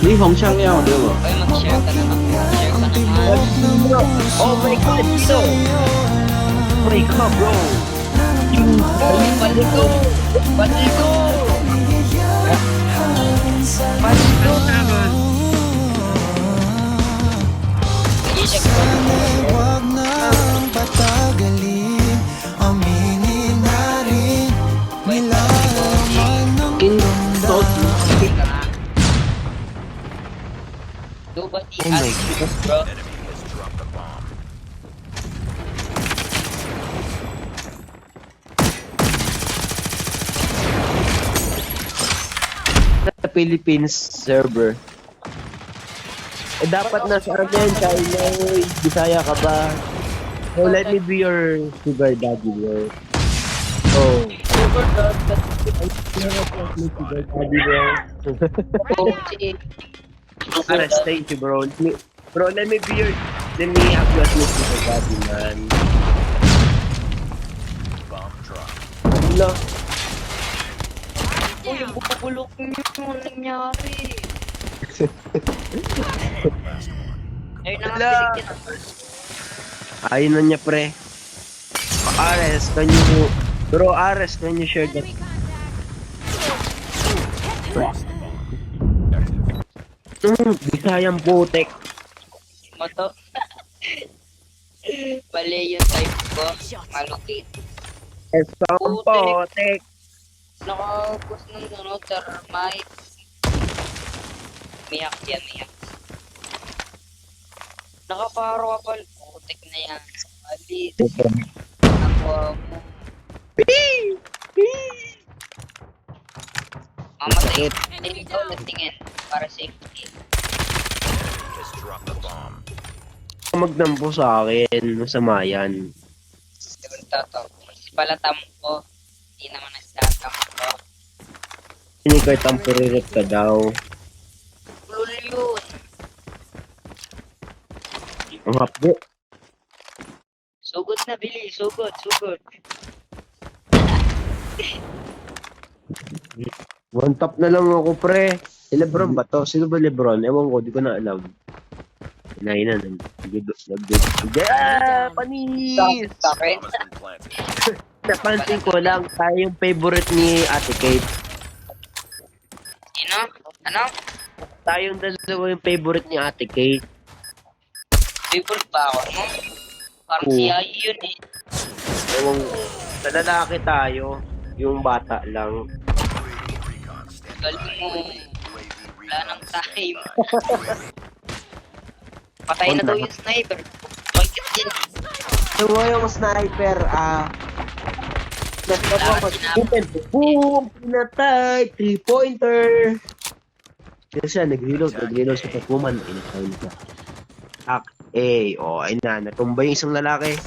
你红枪要对不？ Ay, mag-share ka naman. Share ka naman. Oh my god, Tito! Oh my god, bro! Uy, baligo! Baligo! Baligo! I-check ko. Huwag nang patagalin, aminin na rin, nilalaman ng King Toad. Nobody Oh my asked you, bro. Sa Philippines server. Eh dapat nasa ano yan, China, Bisaya ka ba? So let me be your sugar daddy, bro. Oh. Super dog. Sugar daddy, bro. Oh, sige. Ares, thank you, bro. Bro, let me have you as my sugar daddy, man. Hello. Uy, yung bubulok niyo. Ano nangyari? Ayun na nga, Wala. piligyan ako. Ayun na niya, pre. Ares, can you... Bro, Ares, can you share that? Bisayang putek. Moto. Mali yung type ko. Malukit. Esang putek. Nakapos ng ano, termite. Miyak yan, miyak. Nakaparo ka pala. Putik na yan. Mali. Nakuha mo. Mamatay. Ikaw na tingin. Para safety. Magdampo sa akin, masama yan. Siguro tato. Si palatam ko. Hindi naman nagtatam ko. Hindi ko temporary ka daw. Lul yun. Ang hapdo. Sugod na, Billy. Sugod, sugod. One tap na lang ako, pre. Si Lebron ba to? Sino ba Lebron? Ewan ko, di ko na alam. Hinahin na. Ah! Panis! Sa akin. Napansin ko lang, tayo yung favorite ni Ate Kate. Sino? Ano? Tayong dalawa yung favorite ni Ate Kate. Favorite ba ako, no? Parang Oo. si Ai yun eh. Ewan ko. Sa lalaki tayo, yung bata lang. Galing mo. Wala nang time. Patay na daw yung sniper. Bakit yun? So, yung sniper, boom! Pinatay! 3-pointer! Kasi siya, nag-reload sa Patuman. Inakain ka. Hack A. O, ayun na, natumba yung isang lalaki.